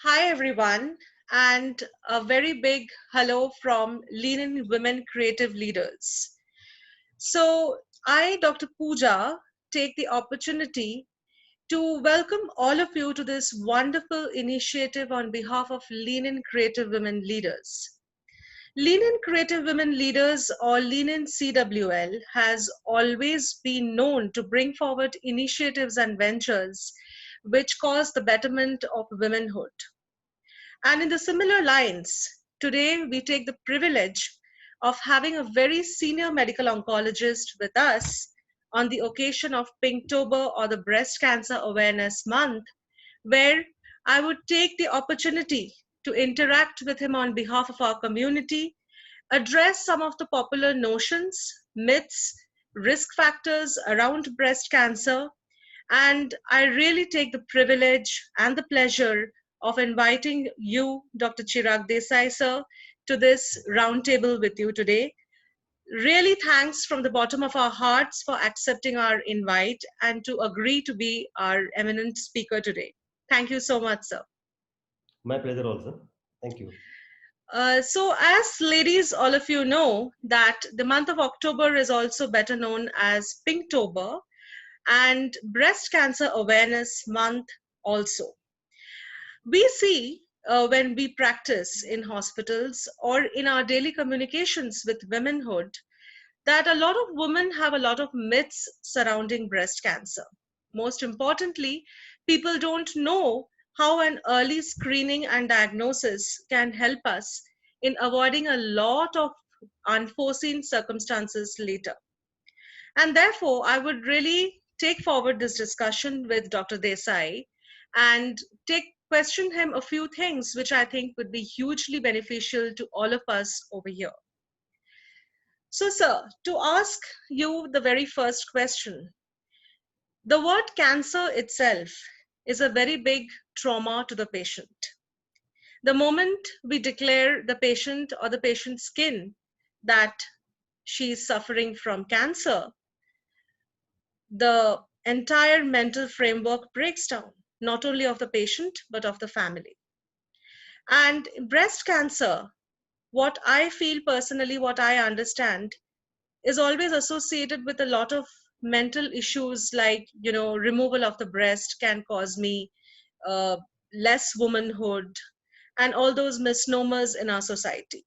Hi, everyone, and a very big hello from Lean In Women Creative Leaders. So, I, Dr. Pooja, take the opportunity to welcome all of you to this wonderful initiative on behalf of Lean In Creative Women Leaders. Lean In Creative Women Leaders, or Lean In CWL, has always been known to bring forward initiatives and ventures which cause the betterment of womenhood. And in the similar lines, today we take the privilege of having a very senior medical oncologist with us on the occasion of Pinktober, or the Breast Cancer Awareness Month, where I would take the opportunity to interact with him on behalf of our community, address some of the popular notions, myths, risk factors around breast cancer, and I really take the privilege and the pleasure of inviting you, Dr. Chirag Desai, sir, to this roundtable with you today. Really thanks from the bottom of our hearts for accepting our invite and to agree to be our eminent speaker today. Thank you so much, sir. My pleasure also. Thank you. So, as ladies, all of you know that the month of October is also better known as Pinktober and Breast Cancer Awareness Month also. We see when we practice in hospitals or in our daily communications with womenhood that a lot of women have a lot of myths surrounding breast cancer. Most importantly, people don't know how an early screening and diagnosis can help us in avoiding a lot of unforeseen circumstances later. And therefore, I would really take forward this discussion with Dr. Desai and take question him a few things which I think would be hugely beneficial to all of us over here. So, sir, to ask you the very first question, the word cancer itself is a very big trauma to the patient. The moment we declare the patient or the patient's skin that she is suffering from cancer, the entire mental framework breaks down, not only of the patient, but of the family. And breast cancer, what I feel personally, what I understand, is always associated with a lot of mental issues like, removal of the breast can cause me uh, less womanhood and all those misnomers in our society.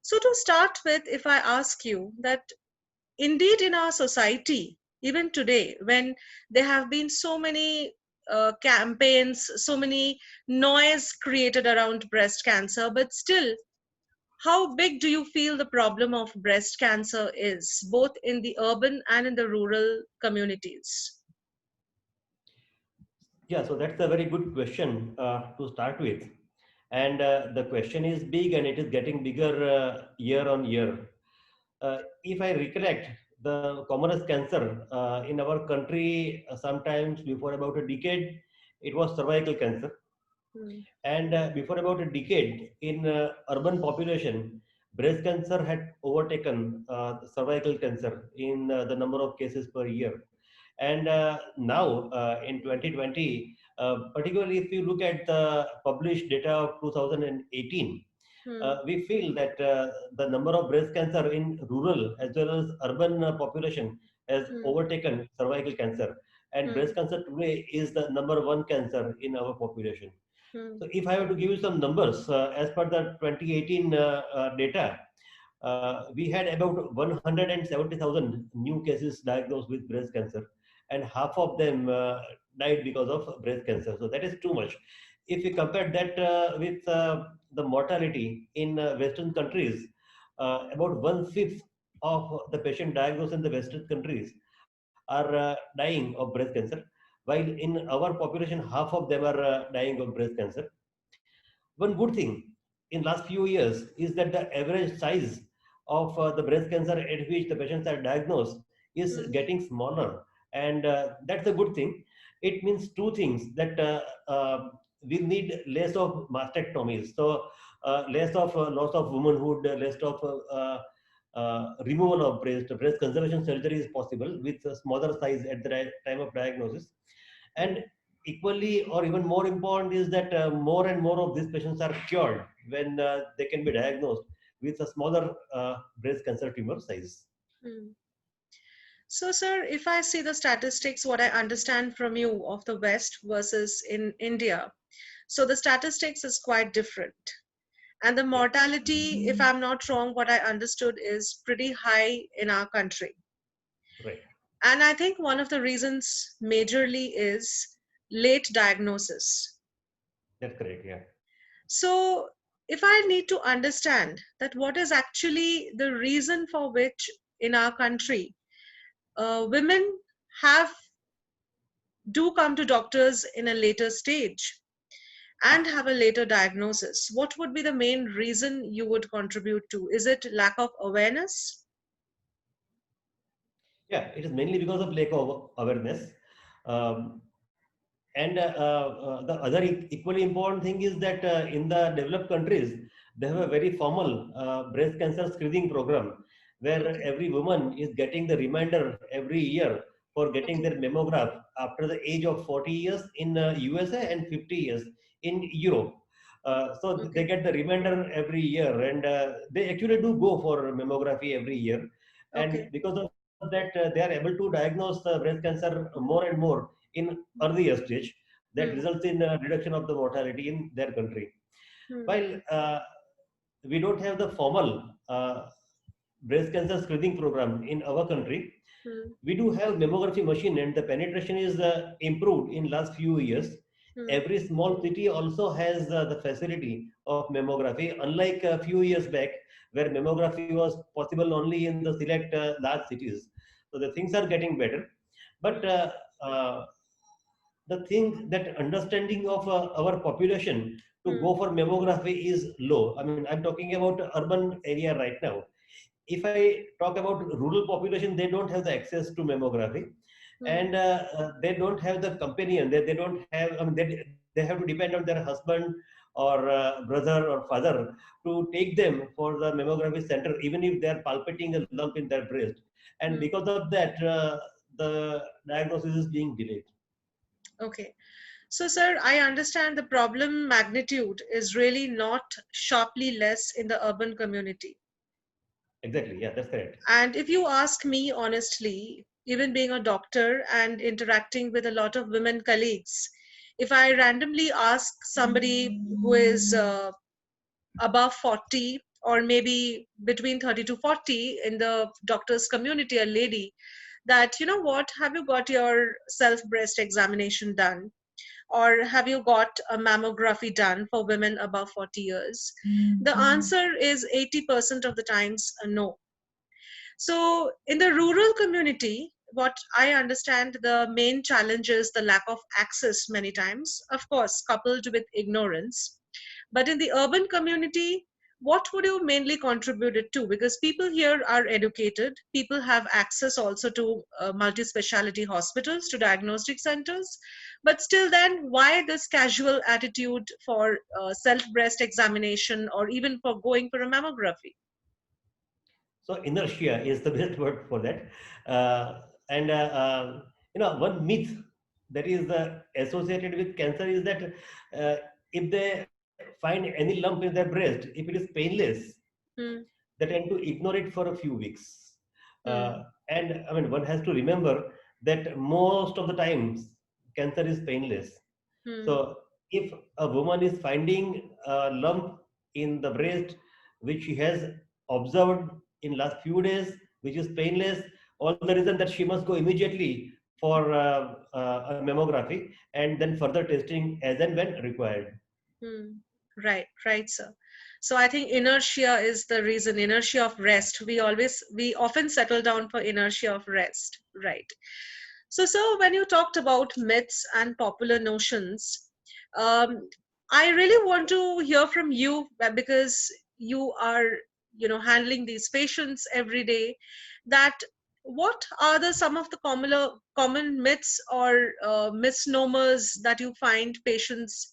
So, to start with, if I ask you that indeed in our society even today when there have been so many campaigns, so many noise created around breast cancer, but still, how big do you feel the problem of breast cancer is both in the urban and in the rural communities? Yeah, so that's a very good question to start with. And the question is big and it is getting bigger year on year. If I recollect, the commonest cancer in our country sometimes before about a decade, it was cervical cancer. Hmm. And before about a decade, in urban population, breast cancer had overtaken cervical cancer in the number of cases per year. And now in 2020, particularly if you look at the published data of 2018, Hmm. we feel that the number of breast cancer in rural as well as urban population has Hmm. overtaken cervical cancer. And breast Hmm. cancer today is the number one cancer in our population. Hmm. So if I were to give you some numbers, as per the 2018 data, we had about 170,000 new cases diagnosed with breast cancer, and half of them died because of breast cancer. So that is too much. If we compare that with the mortality in Western countries, about one-fifth of the patient diagnosed in the Western countries are dying of breast cancer, while in our population, half of them are dying of breast cancer. One good thing in last few years is that the average size of the breast cancer at which the patients are diagnosed is Hmm. getting smaller, and that's a good thing. It means two things: that we need less of mastectomies, so less of loss of womanhood, less of removal of breast conservation surgery is possible with a smaller size at the time of diagnosis. And Hmm. equally or even more important is that more and more of these patients are cured when they can be diagnosed with a smaller breast cancer tumor size. Hmm. So, sir, if I see the statistics, what I understand from you of the West versus in India, so the statistics is quite different. And the Yeah, mortality, if I'm not wrong, what I understood is pretty high in our country. right. And I think one of the reasons majorly is late diagnosis. That's correct. Yeah. So, if I need to understand that what is actually the reason for which in our country women have do come to doctors in a later stage and have a later diagnosis, what would be the main reason you would contribute to? Is it lack of awareness? Yeah, it is mainly because of lack of awareness. Um, and the other equally important thing is that in the developed countries, they have a very formal breast cancer screening program where Okay, every woman is getting the reminder every year for getting okay, their mammograph after the age of 40 years in USA and 50 years in Europe. So they okay, get the reminder every year, and they actually do go for mammography every year. And okay. because of that, they are able to diagnose breast cancer more and more in earlier stage. That Hmm, results in reduction of the mortality in their country. hmm, While we don't have the formal breast cancer screening program in our country, hmm, we do have mammography machine, and the penetration is improved in last few years. hmm. Every small city also has the facility of mammography, unlike a few years back where mammography was possible only in the select large cities. So the things are getting better, but uh, the thing that understanding of our population to Hmm, go for mammography is low. I mean, I'm talking about urban area right now. If I talk about rural population, they don't have the access to mammography, hmm, and they don't have the companion. They don't have. I mean, they have to depend on their husband or brother or father to take them for the mammography center, even if they are palpating a lump in their breast. And hmm. because of that, the diagnosis is being delayed. Okay. So, sir, I understand the problem magnitude is really not sharply less in the urban community. Exactly. Yeah, that's correct. And if you ask me honestly, even being a doctor and interacting with a lot of women colleagues, if I randomly ask somebody who is above 40 or maybe between 30 to 40 in the doctors community, a lady, that, you know what, have you got your self breast examination done? Or have you got a mammography done for women above 40 years? The answer is 80% of the times no. So, in the rural community, what I understand the main challenge is the lack of access many times, of course, coupled with ignorance. But in the urban community, what would you mainly contribute it to? Because people here are educated, people have access also to multi speciality hospitals, to diagnostic centers. But still, then, why this casual attitude for self breast examination or even for going for a mammography? So inertia is the best word for that. And one myth that is associated with cancer is that if they find any lump in their breast, if it is painless, Hmm, they tend to ignore it for a few weeks. hmm, And I mean, one has to remember that most of the times cancer is painless. hmm. So if a woman is finding a lump in the breast which she has observed in last few days, which is painless, all the reason that she must go immediately for a mammography and then further testing as and when required. Hmm. Right, right, sir. So I think inertia is the reason, inertia of rest. We often settle down for inertia of rest. Right. So, sir, when you talked about myths and popular notions, um, I really want to hear from you because you are, handling these patients every day. That what are the some of the common myths or misnomers that you find patients,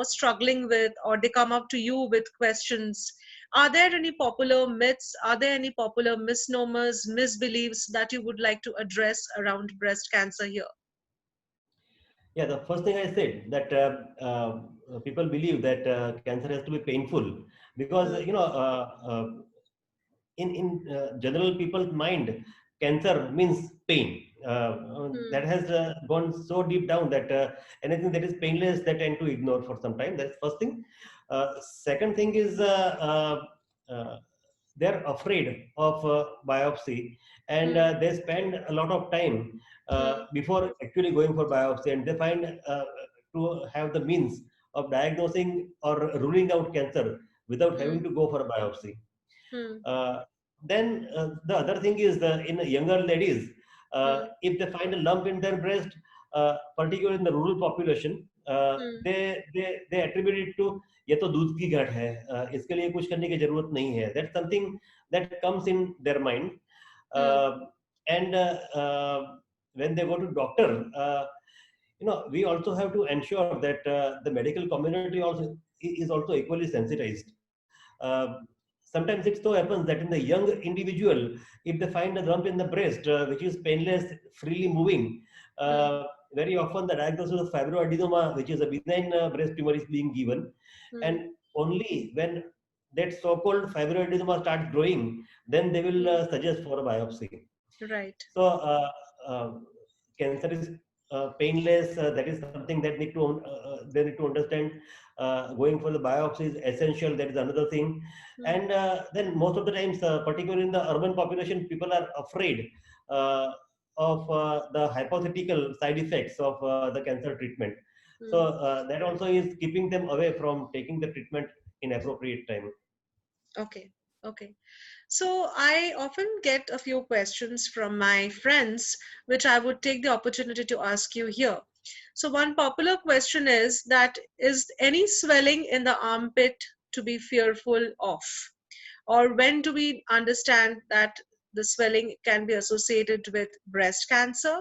struggling with, or they come up to you with questions? Are there any popular myths? Are there any popular misnomers, misbeliefs that you would like to address around breast cancer here? Yeah, the first thing I said that people believe that cancer has to be painful because Hmm. in general people's mind, cancer means pain. Hmm. That has gone so deep down that anything that is painless they tend to ignore for some time. That's first thing. Second thing is they're afraid of biopsy, and Hmm. they spend a lot of time Hmm. before actually going for biopsy, and they find to have the means of diagnosing or ruling out cancer without Hmm. having to go for a biopsy. Hmm. uh, then the other thing is in younger ladies, Hmm. if they find a lump in their breast, particularly in the rural population, Hmm. they attribute it to ये तो दूध की घट है, इसके लिए कुछ करने की जरूरत नहीं है. That's something that comes in their mind, Hmm. uh, and when they go to doctor, we also have to ensure that the medical community also is also equally sensitized. uh, Sometimes it so happens that in the young individual, if they find a lump in the breast which is painless, freely moving, Hmm. very often the diagnosis of fibroadenoma, which is a benign breast tumor, is being given. Hmm. And only when that so-called fibroadenoma starts growing, then they will Hmm. suggest for a biopsy. Right. So uh, cancer is painless. That is something that they need to understand. Going for the biopsy is essential. That is another thing. Hmm. And then most of the times, particularly in the urban population, people are afraid uh, of the hypothetical side effects of the cancer treatment. So Hmm. that also is keeping them away from taking the treatment in appropriate time. Okay. Okay. So I often get a few questions from my friends, which I would take the opportunity to ask you here. So one popular question is that is any swelling in the armpit to be fearful of? Or when do we understand that the swelling can be associated with breast cancer?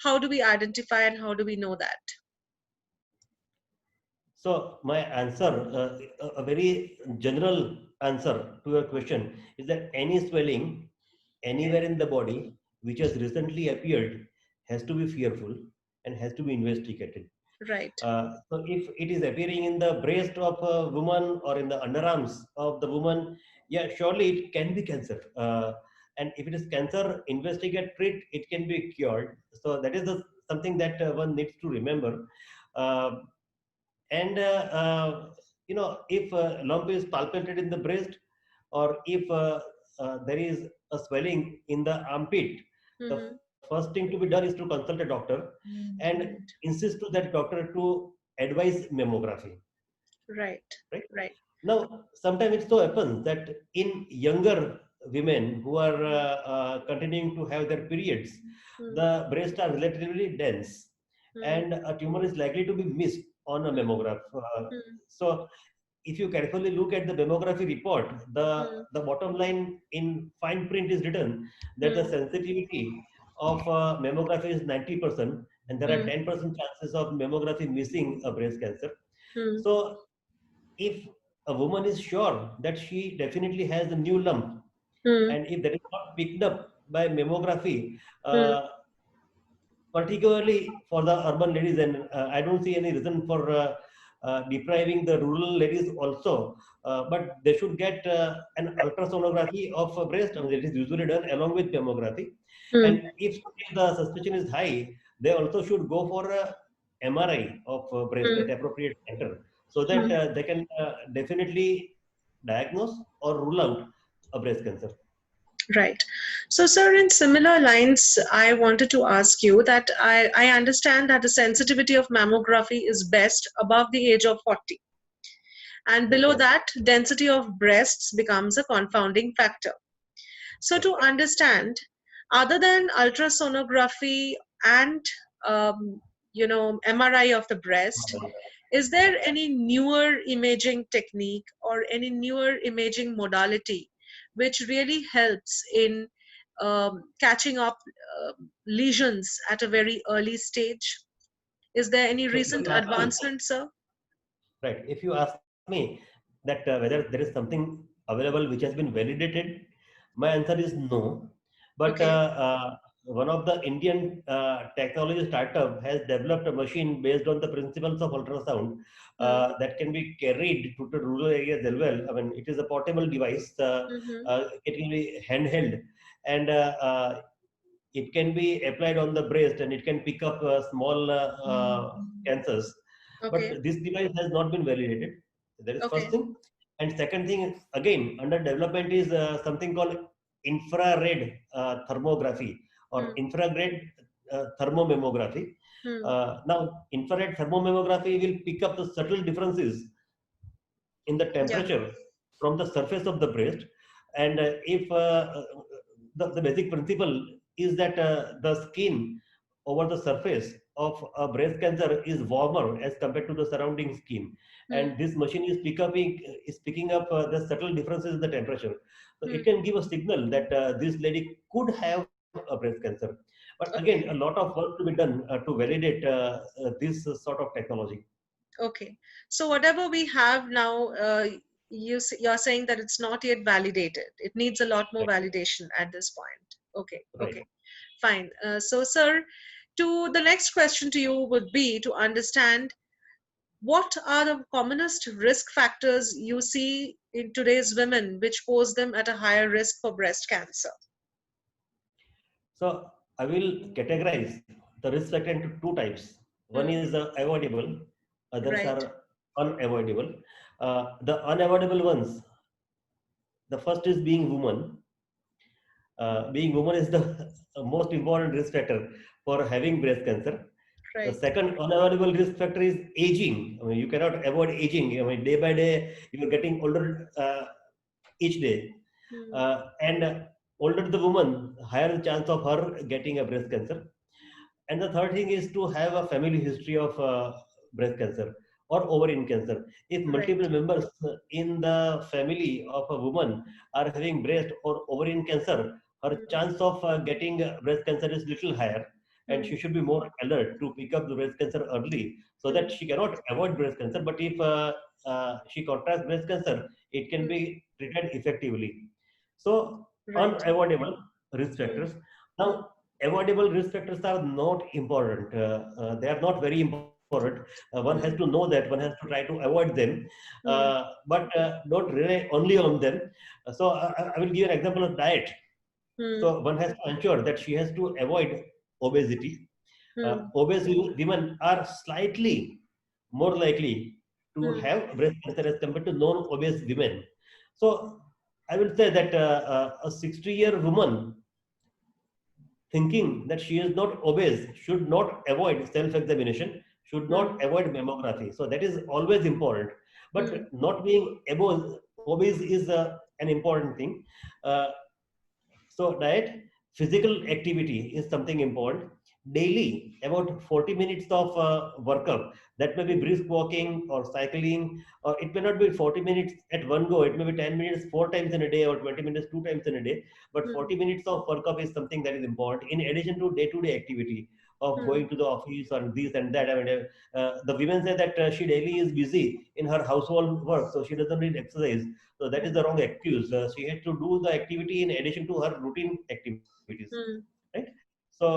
How do we identify and how do we know that? So my answer, a very general answer to your question, is that any swelling anywhere in the body which has recently appeared has to be fearful and has to be investigated. Right. So if it is appearing in the breast of a woman or in the underarms of the woman, yeah, surely it can be cancer. And if it is cancer, investigate, treat, it can be cured. So that is something that one needs to remember. Uh, and if a lump is palpated in the breast, or if there is a swelling in the armpit, the Hmm. first thing to be done is to consult a doctor and Right. insist to that doctor to advise mammography. Right. Right Right. now, sometimes it so happens that in younger women who are continuing to have their periods, Hmm. the breasts are relatively dense, Hmm. and a tumor is likely to be missed on a Hmm. mammograph. Hmm. So if you carefully look at the mammography report, Hmm. the bottom line in fine print is written that the Hmm. sensitivity of mammography is 90%, and there are Hmm. 10% chances of mammography missing a breast cancer. Hmm. So if a woman is sure that she definitely has a new lump, Hmm. and if that is not picked up by mammography, Hmm. particularly for the urban ladies, and I don't see any reason for depriving the rural ladies also, but they should get an ultrasonography of a breast. I mean, it is usually done along with mammography. Hmm. And if the suspicion is high, they also should go for a MRI of breast Hmm. at appropriate center, so that Hmm. they can definitely diagnose or rule out a breast cancer. Right. So, sir, in similar lines, I wanted to ask you that I understand that the sensitivity of mammography is best above the age of 40. And That's below correct. that, density of breasts becomes a confounding factor. So, Yes. to understand, other than ultrasonography and MRI of the breast, is there any newer imaging technique or any newer imaging modality which really helps in catching up lesions at a very early stage? Is there any So if recent you ask me, advancement, sir? right, if you ask me that whether there is something available which has been validated, my answer is no. But Okay. one of the Indian technology startup has developed a machine based on the principles of ultrasound Hmm. that can be carried to rural areas as well. I mean, it is a portable device. Hmm. It can be handheld, and it can be applied on the breast, and it can pick up small cancers. Okay. But this device has not been validated. That is first Okay. thing. And second thing, again, under development is something called infrared thermography or Hmm. infrared thermomammography. Hmm. Now, infrared thermomammography will pick up the subtle differences in the Yeah. temperature from the surface of the breast. And if the basic principle is that the skin over the surface of a breast cancer is warmer as compared to the surrounding skin, Hmm. and this machine is picking up the subtle differences in the temperature, so it Hmm. can give a signal that this lady could have a breast cancer. But again, a Okay. lot of work to be done to validate this sort of technology. Okay. So whatever we have now, you're saying that it's not yet validated. It needs a lot more Right. validation at this point. Okay. Right. Okay. Fine. So, sir, to the next question to you would be to understand what are the commonest risk factors you see in today's women which pose them at a higher risk for breast cancer? So I will categorize the risk factor into two types. One Hmm. is avoidable, others Right. are unavoidable. The unavoidable ones, the first is being woman. Being woman is the most important risk factor for having breast cancer. The Right. second unavoidable risk factor is aging. I mean, you cannot avoid aging. I mean, day by day, you are getting older each day. Hmm. And older the woman, higher the chance of her getting a breast cancer. And the third thing is to have a family history of breast cancer or ovarian cancer. If Right. multiple members in the family of a woman are having breast or ovarian cancer, her Hmm. chance of getting breast cancer is little higher, and Hmm. she should be more alert to pick up the breast cancer early so that Hmm. she cannot avoid breast cancer. But if she contracts breast cancer, it can Hmm. be treated effectively. So Right. unavoidable risk Hmm. factors. Hmm. Now, avoidable risk factors are not important. They are not very important. One has to Hmm. know that, one has to try to avoid them, Hmm. but don't rely only on them. So I will give an example of diet. Hmm. So one has to ensure that she has to avoid obesity. Hmm. Obese women are slightly more likely to Hmm. have breast cancer as compared to non-obese women. So I will say that a 60-year woman thinking that she is not obese should not avoid self-examination, should Hmm. not avoid mammography. So that is always important. Hmm. But not being obese is an important thing. Uh, so diet, physical activity is something important. Daily, about 40 minutes of workout. That may be Hmm. brisk walking or cycling, or it may not be 40 minutes at one go. It may be 10 minutes four times in a day or 20 minutes two times in a day. But Hmm. 40 minutes of workout is something that is important in addition to day-to-day activity of Hmm. going to the office or this and that. I mean, the women say that she daily is busy in her household work, so she doesn't need exercise. So that is Hmm. the wrong excuse. She has to do the activity in addition to her routine activities, Hmm. right? So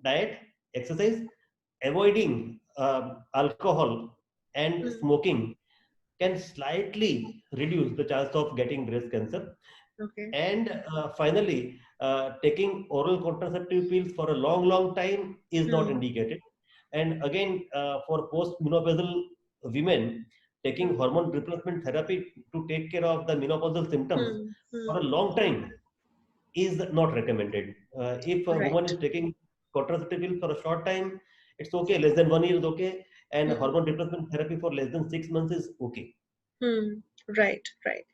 diet, exercise, avoiding alcohol and Hmm. smoking can slightly reduce the chance of getting breast cancer. Okay. And finally, taking oral contraceptive pills for a long, long time is not Hmm. indicated. And again, for post-menopausal women, taking Hmm. hormone replacement therapy to take care of the menopausal symptoms Hmm. Hmm. for a long time is not recommended. If a woman Right. is taking contraceptive pills for a short time, it's okay. Less than 1 year is okay, and Hmm. hormone replacement therapy for less than 6 months is okay. Hmm. Right. Right.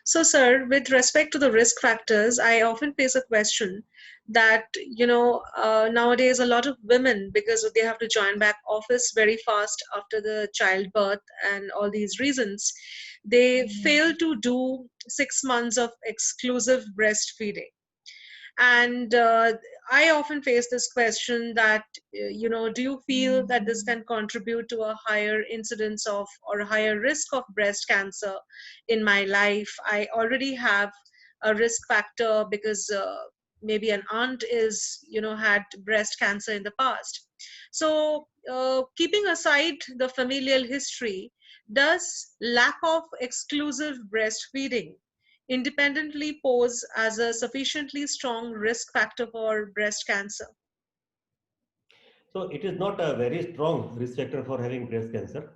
So, sir, with respect to the risk factors, I often face a question that, nowadays a lot of women, because they have to join back office very fast after the childbirth and all these reasons, they fail to do 6 months of exclusive breastfeeding. And I often face this question that, do you feel that this can contribute to a higher incidence of or a higher risk of breast cancer in my life? I already have a risk factor because maybe an aunt is, had breast cancer in the past. So, keeping aside the familial history, does lack of exclusive breastfeeding independently pose as a sufficiently strong risk factor for breast cancer? So it is not a very strong risk factor for having breast cancer,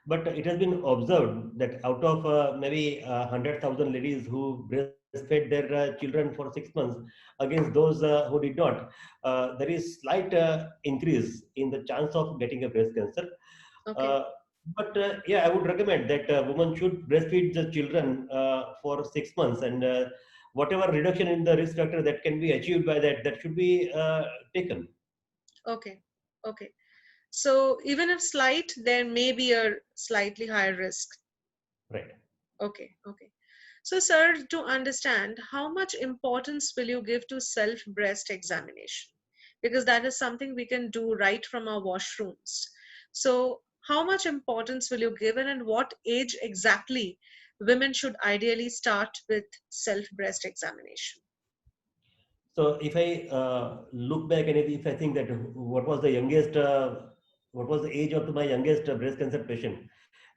but it has been observed that out of maybe 100,000 ladies who breastfed their children for 6 months against those who did not, there is slight increase in the chance of getting a breast cancer. Okay. Uh, but yeah, I would recommend that women should breastfeed the children for 6 months, and whatever reduction in the risk factor that can be achieved by that, that should be taken. Okay. Okay. So even if slight, there may be a slightly higher risk. Right. Okay. Okay. So, sir, to understand, how much importance will you give to self breast examination? Because that is something we can do right from our washrooms. So, how much importance will you give, and at what age exactly women should ideally start with self breast examination? So if I look back and if I think that what was the youngest, what was the age of my youngest breast cancer patient,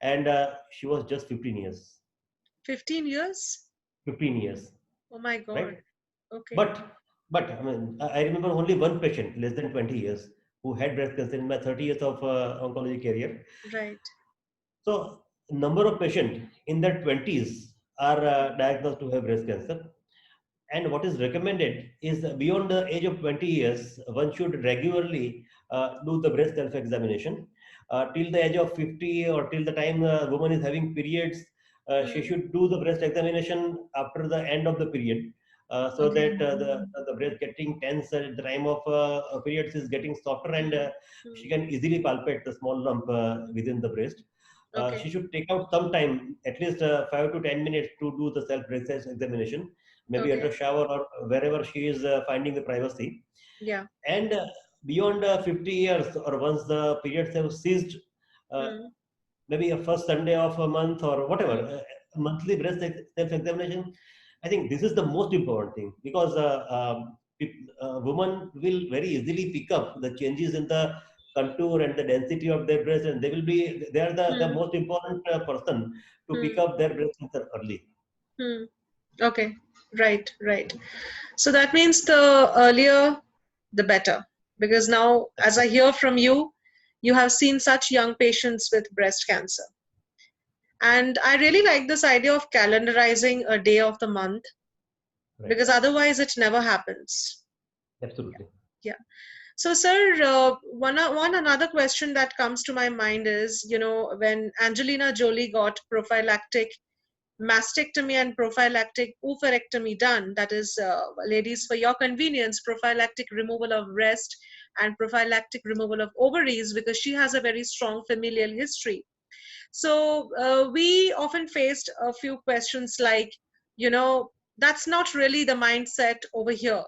and she was just 15 years, 15 years? 15 years, Oh my God. right? Okay. But but I mean, I remember only one patient, less than 20 years, who had breast cancer in my 30 years of oncology career. Right. So number of patients in their 20s are diagnosed to have breast cancer. And what is recommended is beyond the age of 20 years, one should regularly do the breast self examination. Till the age of 50 or till the time a woman is having periods, she Hmm. should do the breast examination after the end of the period. So Okay. that the breast getting tense at the time of periods is getting softer, and Hmm. she Hmm. can easily palpate the small lump within the breast. Okay. She should take out some time, at least 5 to 10 minutes, to do the self breast examination, maybe Okay. under shower or wherever she is finding the privacy. Yeah. And beyond 50 years, or once the periods have ceased, uh, Hmm. maybe a first Sunday of a month or whatever, Hmm. monthly breast self-examination. I think this is the most important thing, because women will very easily pick up the changes in the contour and the density of their breast, and they are the Hmm. most important person to pick Hmm. up their breast cancer early. Hmm. Okay. Right. Right. So that means the earlier, the better. Because now, as I hear from you, you have seen such young patients with breast cancer. And I really like this idea of calendarizing a day of the month Right. because otherwise it never happens. Absolutely. Yeah. So, sir, one another question that comes to my mind is, when Angelina Jolie got prophylactic mastectomy and prophylactic oophorectomy done, that is, ladies, for your convenience, prophylactic removal of breast and prophylactic removal of ovaries, because she has a very strong familial history. So we often faced a few questions like, that's not really the mindset over here.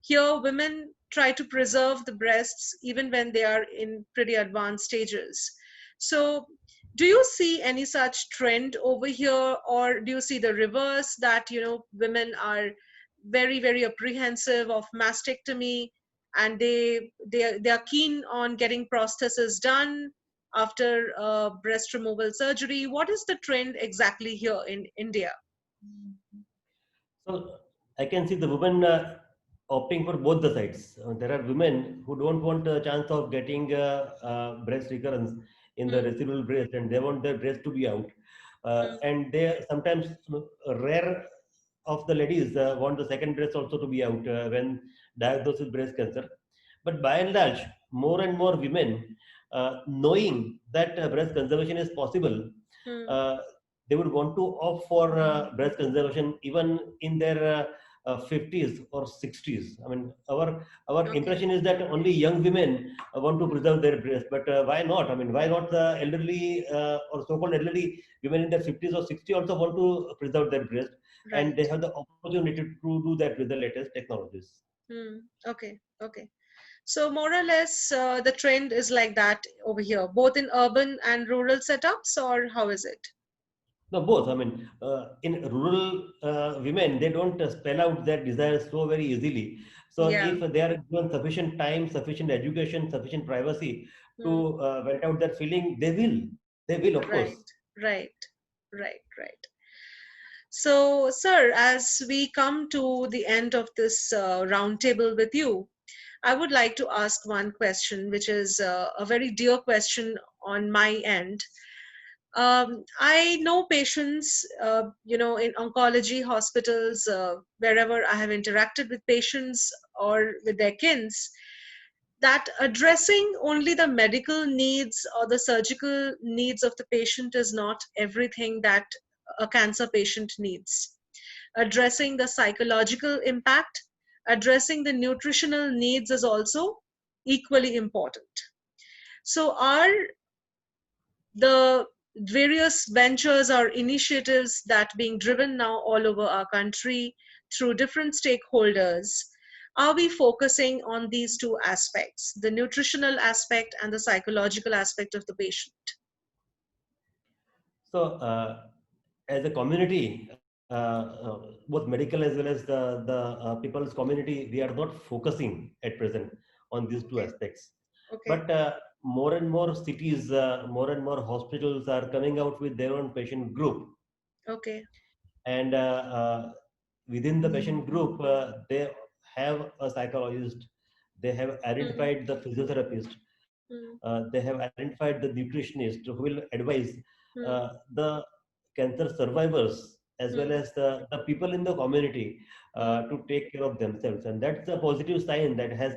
Here, women try to preserve the breasts even when they are in pretty advanced stages. So, do you see any such trend over here, or do you see the reverse that women are very, very apprehensive of mastectomy, and they are keen on getting prosthesis done after breast removal surgery? What is the trend exactly here in India? So I can see the women opting for both the sides. There are women who don't want a chance of getting breast recurrence in the Hmm. residual breast, and they want their breast to be out. Hmm. And they sometimes, rare of the ladies want the second breast also to be out when diagnosed with breast cancer. But by and large, more and more women, knowing that breast conservation is possible, Hmm. uh, they would want to opt for breast conservation even in their 50s or 60s. I mean, our Okay. impression is that only young women want to preserve their breast, but why not? I mean, why not the elderly or so-called elderly women in their 50s or 60s also want to preserve their breast, and they Right. have the opportunity to do that with the latest technologies. Hmm. Okay. Okay. So more or less, the trend is like that over here, both in urban and rural setups, or how is it? No, both. I mean, in rural women, they don't spell out their desires so very easily. So Yeah. if they are given sufficient time, sufficient education, sufficient privacy to Hmm. vent out their feeling, they will of course. Right. Right. Right. Right. So, sir, as we come to the end of this roundtable with you, I would like to ask one question, which is a very dear question on my end. I know patients, in oncology hospitals, wherever I have interacted with patients or with their kins, that addressing only the medical needs or the surgical needs of the patient is not everything that a cancer patient needs. Addressing the psychological impact, addressing the nutritional needs is also equally important. So, are the various ventures or initiatives that being driven now all over our country through different stakeholders, are we focusing on these two aspects, the nutritional aspect and the psychological aspect of the patient? So as a community, both medical as well as the people's community, we are not focusing at present on these two Okay. aspects. Okay. But more and more cities, more and more hospitals are coming out with their own patient group, Okay. and within the patient group, they have a psychologist, they have Hmm. identified the physiotherapist, Hmm. they have identified the nutritionist who will advise Hmm. the cancer survivors as well Hmm. as the people in the community Hmm. to take care of themselves. And that's a positive sign that has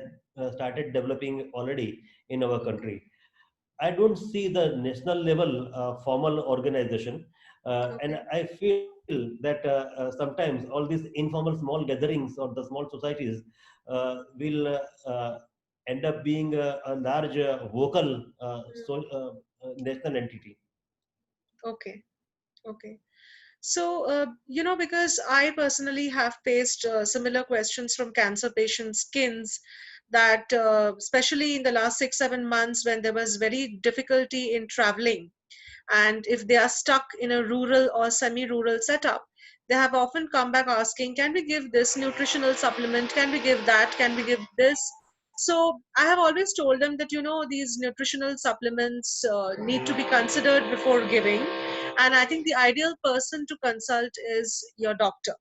started developing already in our Okay. country. I don't see the national level formal organization, and Okay. I feel that sometimes all these informal small gatherings or the small societies will end up being a large vocal national entity. Okay. Okay. So, because I personally have faced similar questions from cancer patients' skins, that especially in the last 6, 7 months when there was very difficulty in traveling, and if they are stuck in a rural or semi-rural setup, they have often come back asking, can we give this nutritional supplement, can we give that, can we give this? So I have always told them that these nutritional supplements need to be considered before giving, and I think the ideal person to consult is your doctor.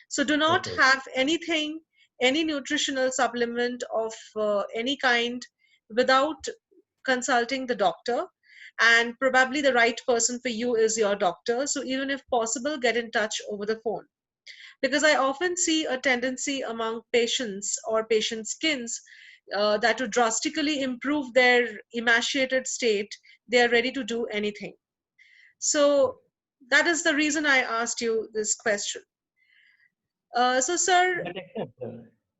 So do not Okay. have anything, any nutritional supplement of any kind without consulting the doctor, and probably the right person for you is your doctor. So even if possible, get in touch over the phone, because I often see a tendency among patients or patient skins that to drastically improve their emaciated state, they are ready to do anything. So that is the reason I asked you this question. So To sir, that extent,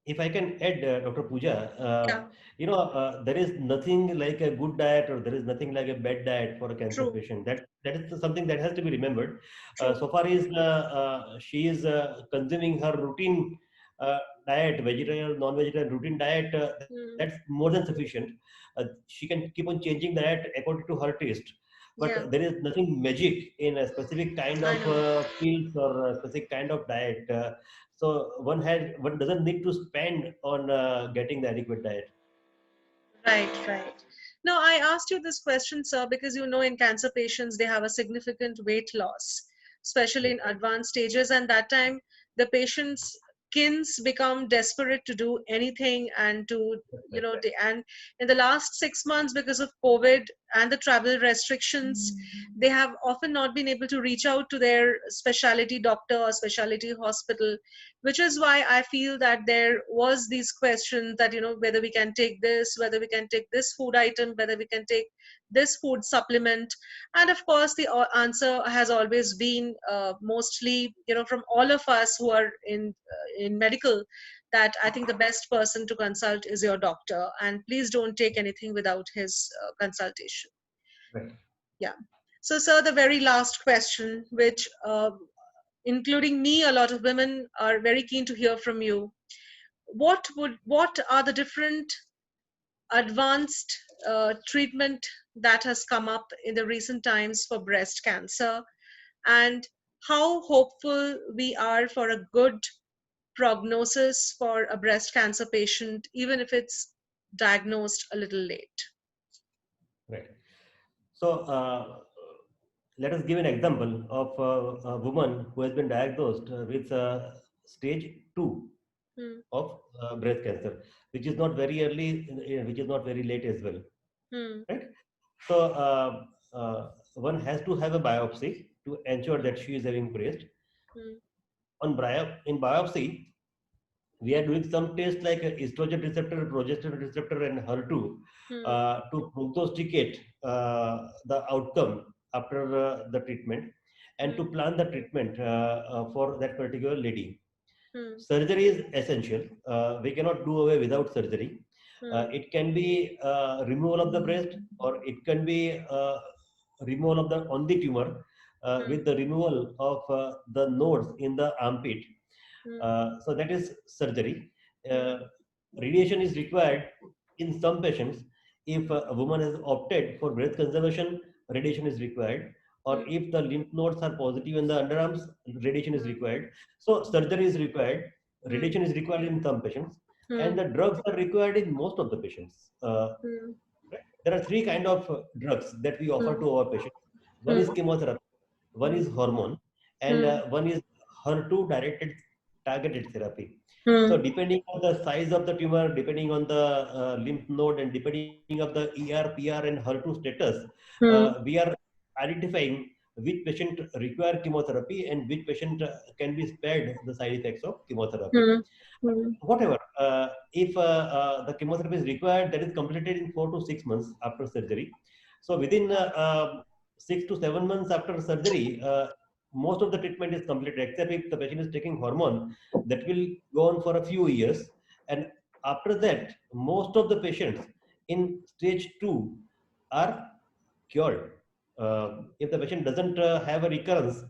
if I can add, Dr. Pooja, yeah, there is nothing like a good diet or there is nothing like a bad diet for a cancer true, patient. That is something that has to be remembered. true. So far is she is consuming her routine diet, vegetarian or non-vegetarian routine diet, Mm, that's more than sufficient. She can keep on changing diet according to her taste. yeah, But there is nothing magic in a specific kind I of know. pills or a specific kind of diet. So one doesn't need to spend on getting the adequate diet. Right, right. No, I asked you this question, sir, because in cancer patients, they have a significant weight loss, especially in Right. advanced stages. And that time, the patient's kins become desperate to do anything and to, Right. and in the last 6 months, because of COVID and the travel restrictions, they have often not been able to reach out to their specialty doctor or specialty hospital, which is why I feel that there was these questions that whether we can take this, whether we can take this food item, whether we can take this food supplement. And of course the answer has always been mostly from all of us who are in medical, that I think the best person to consult is your doctor, and please don't take anything without his consultation. Right. Yeah. So sir, the very last question, which including me, a lot of women are very keen to hear from you. What are the different advanced treatment that has come up in the recent times for breast cancer, and how hopeful we are for a good prognosis for a breast cancer patient, even if it's diagnosed a little late? Right. So let us give an example of a woman who has been diagnosed with stage 2 Hmm. of breast cancer, which is not very early, which is not very late as well. Hmm. Right. So one has to have a biopsy to ensure that she is having breast. Hmm. In biopsy, we are doing some tests like estrogen receptor, progesterone receptor, and HER2 Hmm. to prognosticate the outcome after the treatment and Hmm. to plan the treatment for that particular lady. Hmm. Surgery is essential. We cannot do away without surgery. Hmm. It can be removal of the breast, or it can be removal of the on the tumor Hmm. with the removal of the nodes in the armpit. Hmm. So that is surgery. Hmm. Radiation is required in some patients. If a woman has opted for breast conservation, radiation is required. Or Hmm. if the lymph nodes are positive in the underarms, radiation is Hmm. required. So surgery is required. Hmm. Radiation is required in some patients, Hmm. and the drugs are required in most of the patients. Hmm. Right? There are three kind of drugs that we offer Hmm. to our patients. One is Hmm. chemotherapy, one Hmm. is hormone, and Hmm. one is HER2 directed targeted therapy. So Hmm. depending on the size of the tumor, depending on the lymph node, and depending on the ER, PR, and HER2 status, Hmm. we are identifying which patient require chemotherapy and which patient can be spared the side effects of chemotherapy. Hmm. Hmm. Whatever, if the chemotherapy is required, that is completed in 4 to 6 months after surgery. So within 6 to 7 months after surgery, most of the treatment is completed, except if the patient is taking hormone, that will go on for a few years. And after that, most of the patients in stage 2 are cured. If the patient doesn't have a recurrence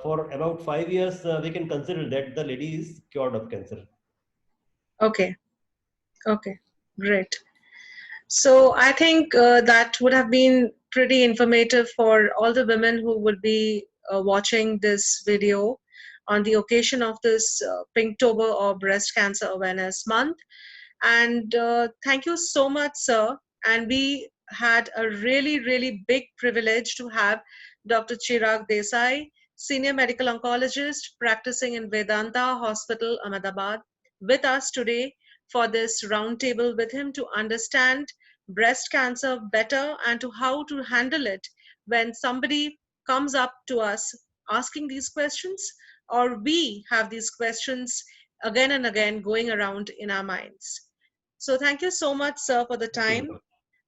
for about 5 years, we can consider that the lady is cured of cancer. Okay. Okay. Great. So I think that would have been pretty informative for all the women who would be watching this video on the occasion of this Pinktober or Breast Cancer Awareness Month. And thank you so much, sir. And we had a really, really big privilege to have Dr. Chirag Desai, Senior Medical Oncologist practicing in Vedanta Hospital, Ahmedabad, with us today for this roundtable with him to understand breast cancer better and to how to handle it when somebody comes up to us asking these questions, or we have these questions again and again going around in our minds. So thank you so much, sir, for the Thank you, time. Deepak.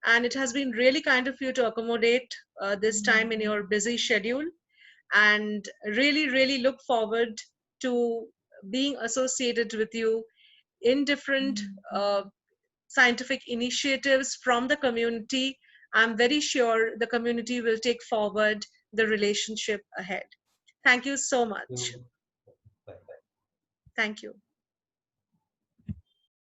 And it has been really kind of you to accommodate this time in your busy schedule. And really, really look forward to being associated with you in different scientific initiatives from the community. I'm very sure the community will take forward the relationship ahead. Thank you so Thank much. you. Bye. Thank you.